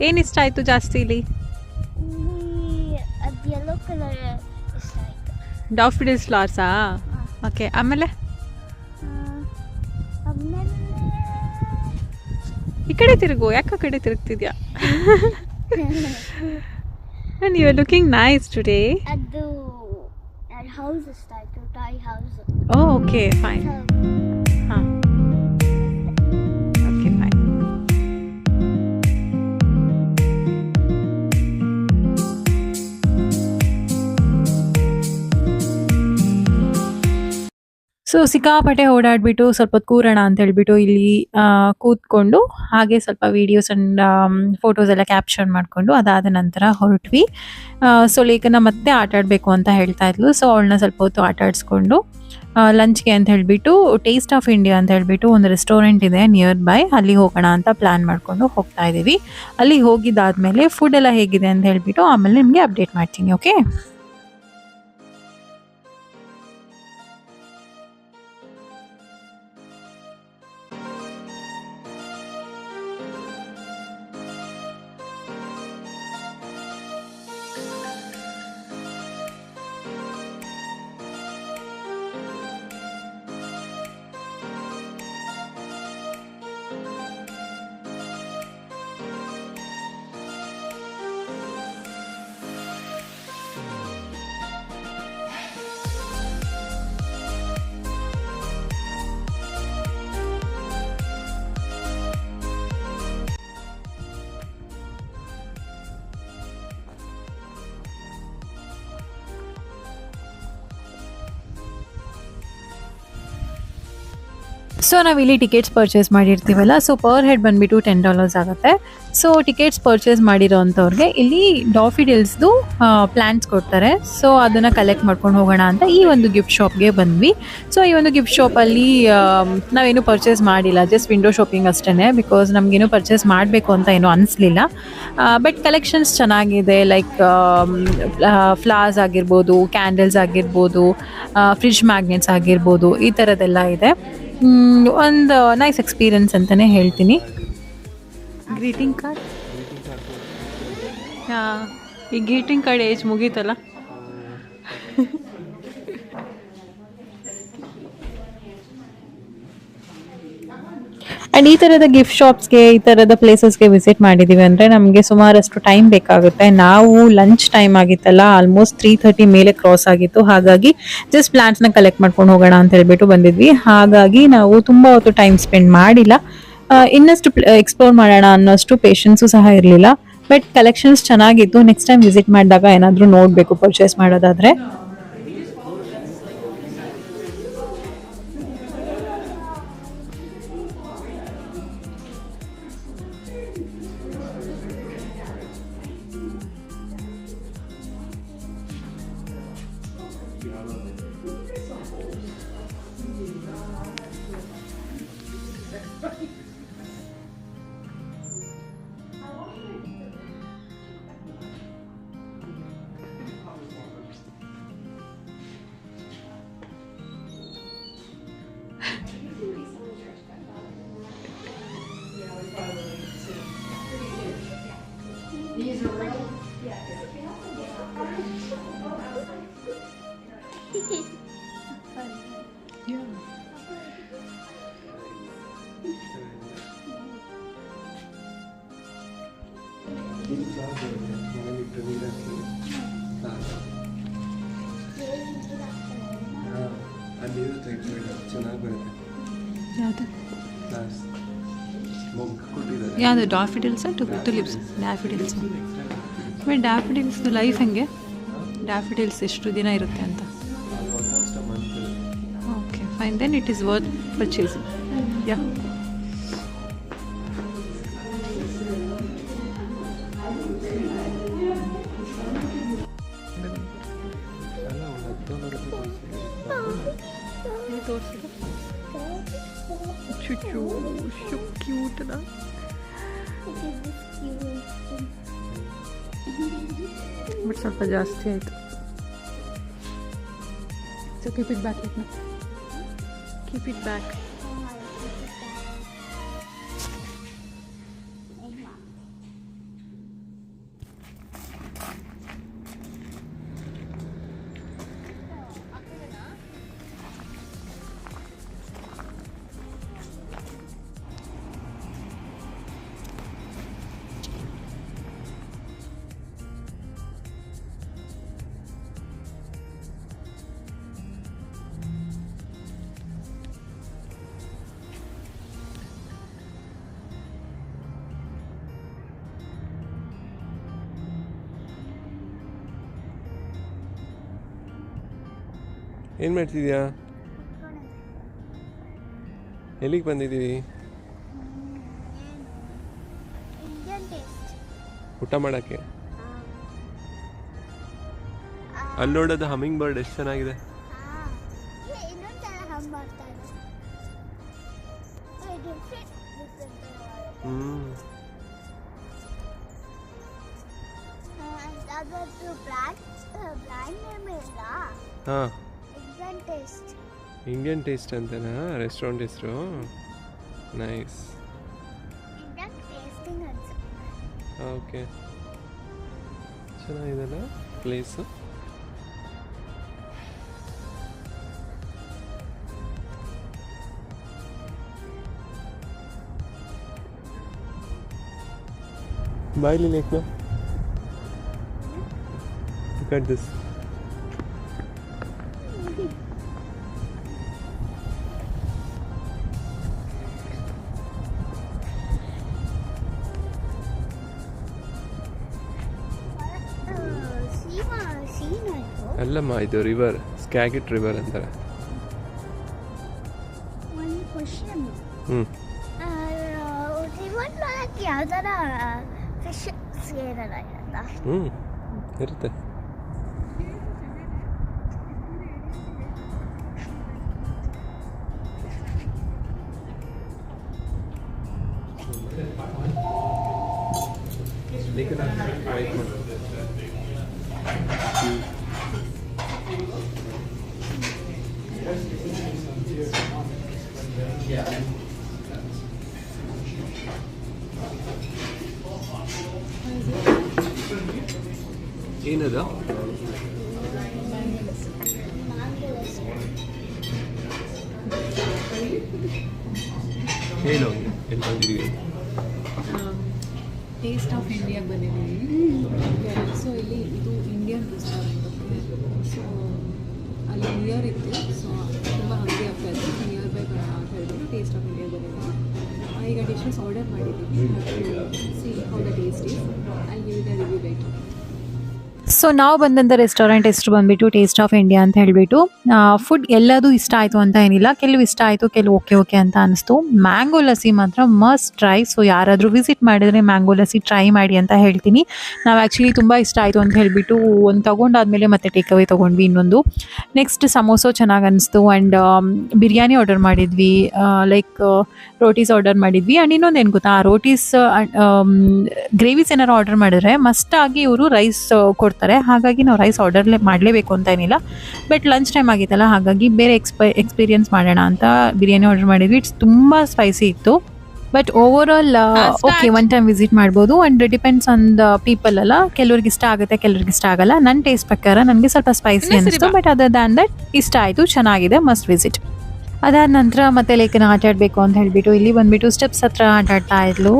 ಏನು ಇಷ್ಟ ಆಯಿತು ಜಾಸ್ತಿ ಇಲ್ಲಿ? ಅದು yellow color ಇಷ್ಟ ಆಯ್ತು. ಡಾಫಿಡಿಲ್ಸ್ ಫ್ಲವರ್ಸಾ? Okay, ಆಮೇಲೆ ಆಮೇಲೆ ಈ ಕಡೆ ತಿರುಗು, ಯಾಕೆ ಆ ಕಡೆ ತಿರುಗ್ತಿದ್ಯಾ? And you are looking nice today. ಅದು ಹೌಸ್ ಆಯ್ತು, ಟಾಯ್ ಹೌಸ್. Okay fine. ಹಾಂ, ಓಕೆ ಫೈನ್. ಸೊ ಸಿಕ್ಕಾಪಟ್ಟೆ ಓಡಾಡಿಬಿಟ್ಟು ಸ್ವಲ್ಪ ಹೊತ್ತು ಕೂರೋಣ ಅಂತ ಹೇಳ್ಬಿಟ್ಟು ಇಲ್ಲಿ ಕೂತ್ಕೊಂಡು ಹಾಗೆ ಸ್ವಲ್ಪ ವೀಡಿಯೋಸ್ ಆ್ಯಂಡ್ ಫೋಟೋಸ್ ಎಲ್ಲ ಕ್ಯಾಪ್ಚರ್ ಮಾಡಿಕೊಂಡು ಅದಾದ ನಂತರ ಹೊರಟ್ವಿ. ಸೊ ಲೇಖನ ಮತ್ತೆ ಆಟ ಆಡಬೇಕು ಅಂತ ಹೇಳ್ತಾ ಇದ್ಲು. ಸೊ ಅವಳನ್ನ ಸ್ವಲ್ಪ ಹೊತ್ತು ಆಟ ಆಡಿಸ್ಕೊಂಡು ಲಂಚ್ಗೆ ಅಂತ ಹೇಳಿಬಿಟ್ಟು ಟೇಸ್ಟ್ ಆಫ್ ಇಂಡಿಯಾ ಅಂತ ಹೇಳಿಬಿಟ್ಟು ಒಂದು ರೆಸ್ಟೋರೆಂಟ್ ಇದೆ ನಿಯರ್ ಬೈ, ಅಲ್ಲಿ ಹೋಗೋಣ ಅಂತ ಪ್ಲ್ಯಾನ್ ಮಾಡಿಕೊಂಡು ಹೋಗ್ತಾ ಇದ್ದೀವಿ. ಅಲ್ಲಿ ಹೋಗಿದ್ದಾದಮೇಲೆ ಫುಡ್ ಎಲ್ಲ ಹೇಗಿದೆ ಅಂತ ಹೇಳಿಬಿಟ್ಟು ಆಮೇಲೆ ನಿಮಗೆ ಅಪ್ಡೇಟ್ ಮಾಡ್ತೀನಿ. ಓಕೆ. ಸೊ ನಾವಿಲ್ಲಿ ಟಿಕೆಟ್ಸ್ ಪರ್ಚೇಸ್ ಮಾಡಿರ್ತೀವಲ್ಲ, ಸೊ ಪರ್ ಹೆಡ್ ಬಂದುಬಿಟ್ಟು $10 ಆಗುತ್ತೆ. ಸೊ ಟಿಕೆಟ್ಸ್ ಪರ್ಚೇಸ್ ಮಾಡಿರೋ ಅಂಥವ್ರಿಗೆ ಇಲ್ಲಿ ಡಾಫಿಡಿಲ್ಸ್ದು ಪ್ಲ್ಯಾಂಟ್ಸ್ ಕೊಡ್ತಾರೆ. ಸೊ ಅದನ್ನು ಕಲೆಕ್ಟ್ ಮಾಡ್ಕೊಂಡು ಹೋಗೋಣ ಅಂತ ಈ ಒಂದು ಗಿಫ್ಟ್ ಶಾಪ್ಗೆ ಬಂದ್ವಿ. ಸೊ ಈ ಒಂದು ಗಿಫ್ಟ್ ಶಾಪಲ್ಲಿ ನಾವೇನು ಪರ್ಚೇಸ್ ಮಾಡಿಲ್ಲ, ಜಸ್ಟ್ ವಿಂಡೋ ಶಾಪಿಂಗ್ ಅಷ್ಟೇ. ಬಿಕಾಸ್ ನಮಗೇನು ಪರ್ಚೇಸ್ ಮಾಡಬೇಕು ಅಂತ ಏನೂ ಅನಿಸ್ಲಿಲ್ಲ. ಬಟ್ ಕಲೆಕ್ಷನ್ಸ್ ಚೆನ್ನಾಗಿದೆ. ಲೈಕ್ ಫ್ಲವರ್ಸ್ ಆಗಿರ್ಬೋದು, ಕ್ಯಾಂಡಲ್ಸ್ ಆಗಿರ್ಬೋದು, ಫ್ರಿಡ್ಜ್ ಮ್ಯಾಗ್ನೆಟ್ಸ್ ಆಗಿರ್ಬೋದು, ಈ ಥರದ್ದೆಲ್ಲ ಇದೆ. ಒಂದು ನೈಸ್ ಎಕ್ಸ್ಪೀರಿಯನ್ಸ್ ಅಂತಲೇ ಹೇಳ್ತೀನಿ. ಗ್ರೀಟಿಂಗ್ ಕಾರ್ಡ್, ಈ ಗ್ರೀಟಿಂಗ್ ಕಾರ್ಡ್ ಏಜ್ ಮುಗೀತಲ್ಲ. ಆ್ಯಂಡ್ ಈ ಥರದ ಗಿಫ್ಟ್ ಶಾಪ್ಸ್ಗೆ, ಈ ಥರದ ಪ್ಲೇಸಸ್ಗೆ ವಿಸಿಟ್ ಮಾಡಿದ್ದೀವಿ ಅಂದರೆ ನಮಗೆ ಸುಮಾರಷ್ಟು ಟೈಮ್ ಬೇಕಾಗುತ್ತೆ. ನಾವು ಲಂಚ್ ಟೈಮ್ ಆಗಿತ್ತಲ್ಲ, ಆಲ್ಮೋಸ್ಟ್ 3:30 ಮೇಲೆ ಕ್ರಾಸ್ ಆಗಿತ್ತು. ಹಾಗಾಗಿ ಜಸ್ಟ್ ಪ್ಲಾಂಟ್ಸ್ನ ಕಲೆಕ್ಟ್ ಮಾಡ್ಕೊಂಡು ಹೋಗೋಣ ಅಂತ ಹೇಳ್ಬಿಟ್ಟು ಬಂದಿದ್ವಿ. ಹಾಗಾಗಿ ನಾವು ತುಂಬ ಹೊತ್ತು ಟೈಮ್ ಸ್ಪೆಂಡ್ ಮಾಡಿಲ್ಲ. ಇನ್ನಷ್ಟು ಎಕ್ಸ್ಪ್ಲೋರ್ ಮಾಡೋಣ ಅನ್ನೋಷ್ಟು ಪೇಷನ್ಸು ಸಹ ಇರಲಿಲ್ಲ. ಬಟ್ ಕಲೆಕ್ಷನ್ಸ್ ಚೆನ್ನಾಗಿತ್ತು. ನೆಕ್ಸ್ಟ್ ಟೈಮ್ ವಿಸಿಟ್ ಮಾಡಿದಾಗ ಏನಾದರೂ ನೋಡಬೇಕು ಪರ್ಚೇಸ್ ಮಾಡೋದಾದರೆ. ಚೆನ್ನಾಗಿ ಬರುತ್ತೆ. ಯಾವುದು ಡಾಫಿಡಿಲ್ಸಾ ಟುಲಿಪ್ಸ್? ಡ್ಯಾಫಿಡಿಲ್ಸ್. ಬಟ್ ಡ್ಯಾಫಿಡಿಲ್ಸ್ದು ಲೈಫ್ ಹೆಂಗೆ? ಡ್ಯಾಫಿಡಿಲ್ಸ್ ಎಷ್ಟು ದಿನ ಇರುತ್ತೆ ಅಂತ? Okay fine, then it is worth purchasing. Yeah, ತೋರಿಸಿದೆ ಚುಚ್ಚು ಕ್ಯೂಟ್ ಅಲ್ಲ? ಬಟ್ ಸ್ವಲ್ಪ ಜಾಸ್ತಿ ಆಯಿತು. So keep it back, keep it back. ಏನು ಮಾಡ್ತಿದ್ಯಾ? ಎಲ್ಲಿಗೆ ಬಂದಿದ್ದೀವಿ? Indian taste. ಊಟ ಮಾಡೋಕ್ಕೆ. ಅಲ್ಲಿ ನೋಡೋದು ಹಮ್ಮಿಂಗ್ ಬರ್ಡ್ ಎಷ್ಟು ಚೆನ್ನಾಗಿದೆ. ಇನ್ನೊಂದ್ಸಲ ಹಮ್ ಮಾಡ್ತಾ ಇದೆ. ಅದರದ್ದು ಬ್ರ್ಯಾಂಡ್ ನೇಮ್ ಇಲ್ಲ. ಹಾಂ, ಇಂಡಿಯನ್ ಟೇಸ್ಟ್. ಇಂಡಿಯನ್ ಟೇಸ್ಟ್ ಅಂತನಾ ರೆಸ್ಟೋರೆಂಟ್ ಹೆಸರು? ನೈಸ್. ಇಂಡಿಯನ್ ಟೇಸ್ಟಿಂಗ್ ಅನ್ಸುತ್ತೆ. ಓಕೆ, ಚೆನ್ನಾಗಿದೆಲ್ಲ ಪ್ಲೇಸು. ಬಾಯ್ಲಿ ಲೇಕ್ನ cut this. ಅಲ್ಲಮ್ಮ, ಇದು ರಿವರ್, ಸ್ಕ್ಯಾಗಿಟ್ ರಿವರ್ ಅಂತಾರೆ. ಒಂದು ಕ್ವಶನ್. ರಿವರ್ ಒಳಗೆ ಯಾವ್ದಾರ ಫಿಶ್ ಸೇರಲ್ಲ ಇರುತ್ತೆ. ಏನದು? ಹೇಳು, ಎಲ್ಲಿ ಬಂದಿದ್ದೀವಿ? ಟೇಸ್ಟ್ ಆಫ್ ಇಂಡಿಯಾಗೆ ಬಂದಿದ್ದೀವಿ. ಸೊ ಇಲ್ಲಿ ಇದು ಇಂಡಿಯನ್ ರೆಸ್ಟೋರೆಂಟ್. ಸೊ ಅಲ್ಲಿ ನಿಯರ್ ಇತ್ತು. ಸೊ ತುಂಬ ಹಂಗೆ ಆಗ್ತಾ ಇತ್ತು. ನಿಯರ್ ಬೈ ಬರೋಣ ಅಂತ ಹೇಳ್ಬಿಟ್ಟು ಟೇಸ್ಟ್ ಆಫ್ ಇಂಡಿಯಾ ಬಂದಿದ್ದೀವಿ. ಈಗ ಡಿಶಸ್ ಆರ್ಡರ್ ಮಾಡಿದ್ದೀವಿ. See how the taste is. I give the review later. So ನಾವು ಬಂದಂಥ ರೆಸ್ಟೋರೆಂಟ್ ಹೆಸರು ಬಂದುಬಿಟ್ಟು ಟೇಸ್ಟ್ ಆಫ್ ಇಂಡಿಯಾ ಅಂತ ಹೇಳಿಬಿಟ್ಟು. ಫುಡ್ ಎಲ್ಲದೂ ಇಷ್ಟ ಆಯಿತು ಅಂತ ಏನಿಲ್ಲ, ಕೆಲವು ಇಷ್ಟ ಆಯಿತು, ಕೆಲವು ಓಕೆ ಅಂತ ಅನಿಸ್ತು. ಮ್ಯಾಂಗೋ ಲಸ್ಸಿ ಮಾತ್ರ ಮಸ್ಟ್ ಟ್ರೈ. ಸೊ ಯಾರಾದರೂ ವಿಸಿಟ್ ಮಾಡಿದರೆ ಮ್ಯಾಂಗೋ ಲಸ್ಸಿ ಟ್ರೈ ಮಾಡಿ ಅಂತ ಹೇಳ್ತೀನಿ. ನಾವು ಆ್ಯಕ್ಚುಲಿ ತುಂಬ ಇಷ್ಟ ಆಯಿತು ಅಂತ ಹೇಳಿಬಿಟ್ಟು ಒಂದು ತೊಗೊಂಡಾದ್ಮೇಲೆ ಮತ್ತೆ ಟೇಕ್ ಅವೇ ತೊಗೊಂಡ್ವಿ ಇನ್ನೊಂದು. ನೆಕ್ಸ್ಟ್ ಸಮೋಸೋ ಚೆನ್ನಾಗಿ ಅನಿಸ್ತು. ಆ್ಯಂಡ್ ಬಿರಿಯಾನಿ ಆರ್ಡರ್ ಮಾಡಿದ್ವಿ, ಲೈಕ್ ರೋಟೀಸ್ ಆರ್ಡರ್ ಮಾಡಿದ್ವಿ. ಆ್ಯಂಡ್ ಇನ್ನೊಂದು ಏನು ಗೊತ್ತಾ, ರೋಟೀಸ್ ಗ್ರೇವೀಸ್ ಏನಾರು ಆರ್ಡರ್ ಮಾಡಿದ್ರೆ ಮಸ್ಟಾಗಿ ಇವರು ರೈಸ್ ಕೊಡ್ತಾರೆ. ಹಾಗಾಗಿ ನಾವು ರೈಸ್ ಆರ್ಡರ್ ಮಾಡಲೇಬೇಕು ಅಂತ ಏನಿಲ್ಲ. ಬಟ್ ಲಂಚ್ ಟೈಮ್ ಆಗಿತ್ತಲ್ಲ, ಹಾಗಾಗಿ ಬೇರೆ ಎಕ್ಸ್ಪೀರಿಯನ್ಸ್ ಮಾಡೋಣ ಅಂತ ಬಿರಿಯಾನಿ ಆರ್ಡರ್ ಮಾಡಿದ್ವಿ. ಇಟ್ಸ್ ತುಂಬ ಸ್ಪೈಸಿ ಇತ್ತು. But over all okay, one time visit ಮಾಡ್ಬೋದು. And depends on the people ಅಲ್ಲ, ಕೆಲವ್ರಿಗೆ ಇಷ್ಟ ಆಗುತ್ತೆ, ಕೆಲವ್ರಿಗೆ ಇಷ್ಟ ಆಗಲ್ಲ. ನನ್ನ ಟೇಸ್ಟ್ ಪ್ರಕಾರ ನನಗೆ ಸ್ವಲ್ಪ ಸ್ಪೈಸಿ ಅನಿಸ್ತು. ಬಟ್ ಅದರ್ ದ್ಯಾನ್ ದಟ್ ಇಷ್ಟ ಆಯಿತು, ಚೆನ್ನಾಗಿದೆ, ಮಸ್ಟ್ ವಿಸಿಟ್. ಅದಾದ ನಂತರ ಮತ್ತೆ ಲೇಖನ ಆಟ ಆಡಬೇಕು ಅಂತ ಹೇಳಿಬಿಟ್ಟು ಇಲ್ಲಿ ಬಂದುಬಿಟ್ಟು ಸ್ಟೆಪ್ಸ್ ಹತ್ರ ಆಟ ಆಡ್ತಾ ಇದ್ಲು.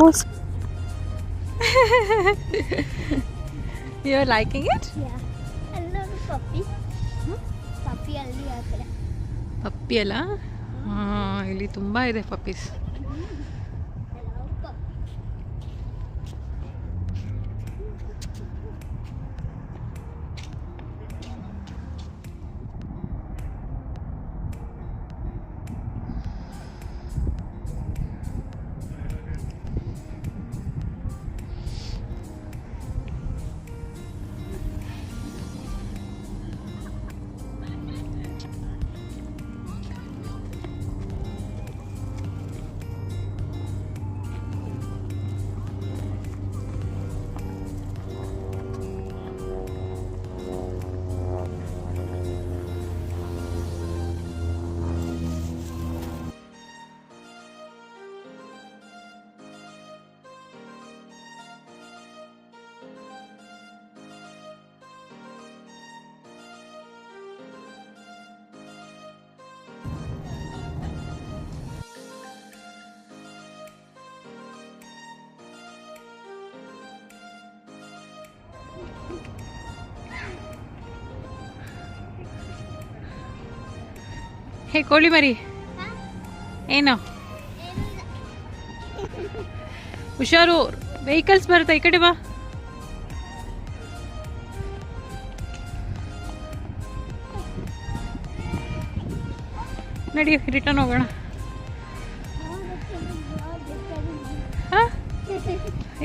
You are liking it? Yeah. ಅಲ್ಲೊಂದು ಪಪ್ಪಿ. ಪಪ್ಪಿ ಅಲ್ಲಿ ಆ ಕಡೆ. ಪಪ್ಪಿ ಅಲ್ಲ? ಹಾಂ, ಇಲ್ಲಿ ತುಂಬ ಇದೆ ಪಪ್ಪೀಸ್. ಹೇ ಕೋಳಿ ಮರಿ, ಏನು ಹುಷಾರು, ವೆಹಿಕಲ್ಸ್ ಬರುತ್ತೆ, ಈ ಕಡೆ ಬಾ. ನಡಿ ರಿಟರ್ನ್ ಹೋಗೋಣ. ಹಾಂ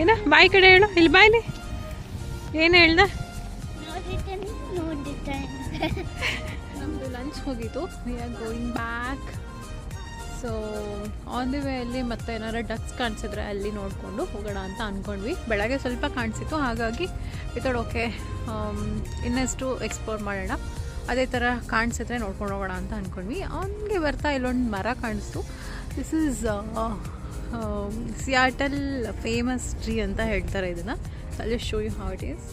ಏನ ಬಾಯಿ ಕಡೆ ಹೇಳು, ಇಲ್ಲಿ ಬಾಯ್ಲಿ ಏನು ಹೇಳ್ದ? ನಮ್ಮದು ಲಂಚ್ ಹೋಗಿತ್ತು. We are going back. So on the way ಅಲ್ಲಿ ಮತ್ತೆ ಏನಾರು ಡಕ್ಸ್ ಕಾಣಿಸಿದ್ರೆ ಅಲ್ಲಿ ನೋಡಿಕೊಂಡು ಹೋಗೋಣ ಅಂತ ಅಂದ್ಕೊಂಡ್ವಿ. ಬೆಳಗ್ಗೆ ಸ್ವಲ್ಪ ಕಾಣಿಸಿತ್ತು, ಹಾಗಾಗಿ ವಿತೌಟ್ ಓಕೆ ಇನ್ನಷ್ಟು ಎಕ್ಸ್ಪ್ಲೋರ್ ಮಾಡೋಣ, ಅದೇ ಥರ ಕಾಣಿಸಿದ್ರೆ ನೋಡ್ಕೊಂಡು ಹೋಗೋಣ ಅಂತ ಅಂದ್ಕೊಂಡ್ವಿ. ಅವನಿಗೆ ಬರ್ತಾ ಇಲ್ಲೊಂದು ಮರ ಕಾಣಿಸ್ತು. This is Seattle famous tree ಅಂತ ಹೇಳ್ತಾರೆ ಇದನ್ನು. ಅಲ್ಲಿ show you how it is.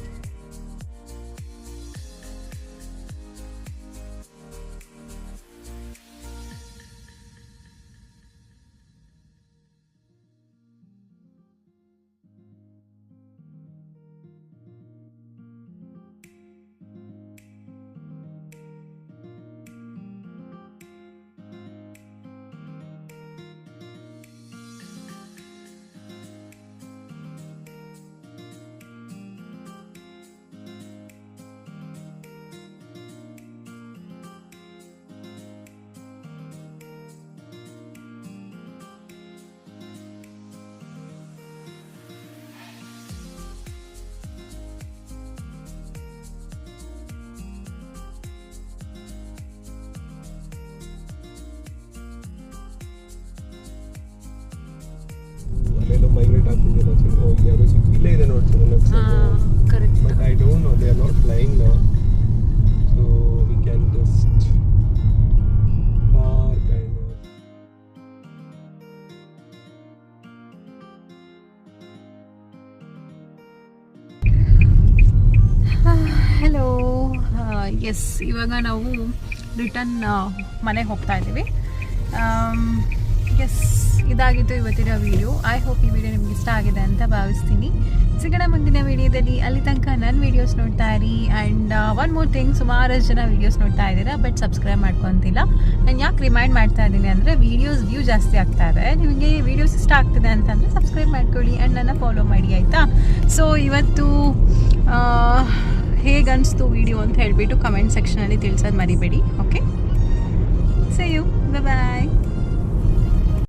ಅಲ್ಲೆಲ್ಲೋ ಮೈಗ್ರೇಟ್ ಆಗ್ತಿದೆಯಲ್ಲ, ಇಲ್ಲಿ ಯಾವುದೋ ಇಲ್ಲೇ ಇದೆ ನೋಡ್ತೀನಿ left side. Correct. But I don't know, they are not flying now, so we can just park kind of. Hello. Yes, ಇವಾಗ ನಾವು ರಿಟರ್ನ್ ಮನೆಗೆ ಹೋಗ್ತಾ ಇದ್ದೀವಿ. ಎಸ್, ಇದಾಗಿತ್ತು ಇವತ್ತಿನ ವಿಡಿಯೋ. ಐ ಹೋಪ್ ಈ ವಿಡಿಯೋ ನಿಮ್ಗೆ ಇಷ್ಟ ಆಗಿದೆ ಅಂತ ಭಾವಿಸ್ತೀನಿ. ಸಿಗೋಣ ಮುಂದಿನ ವಿಡಿಯೋದಲ್ಲಿ. ಅಲ್ಲಿ ತನಕ ನನ್ನ ವೀಡಿಯೋಸ್ ನೋಡ್ತಾ ಇರಿ. ಆ್ಯಂಡ್ ಒನ್ ಮೋರ್ ಥಿಂಗ್, ಸುಮಾರಷ್ಟು ಜನ ವೀಡಿಯೋಸ್ ನೋಡ್ತಾ ಇದ್ದೀರಾ ಬಟ್ ಸಬ್ಸ್ಕ್ರೈಬ್ ಮಾಡ್ಕೊತಿಲ್ಲ. ನಾನು ಯಾಕೆ ರಿಮೈಂಡ್ ಮಾಡ್ತಾ ಇದ್ದೀನಿ ಅಂದರೆ ವಿಡಿಯೋಸ್ ವ್ಯೂ ಜಾಸ್ತಿ ಆಗ್ತಾ ಇದೆ. ನಿಮಗೆ ವೀಡಿಯೋಸ್ ಇಷ್ಟ ಆಗ್ತಿದೆ ಅಂತಂದರೆ ಸಬ್ಸ್ಕ್ರೈಬ್ ಮಾಡ್ಕೊಳ್ಳಿ ಆ್ಯಂಡ್ ನನ್ನ ಫಾಲೋ ಮಾಡಿ, ಆಯಿತಾ? ಸೊ ಇವತ್ತು ಹೇಗೆ ಅನಿಸ್ತು ವಿಡಿಯೋ ಅಂತ ಹೇಳಿಬಿಟ್ಟು ಕಮೆಂಟ್ ಸೆಕ್ಷನಲ್ಲಿ ತಿಳಿಸೋದು ಮರಿಬೇಡಿ. Okay, see you, bye.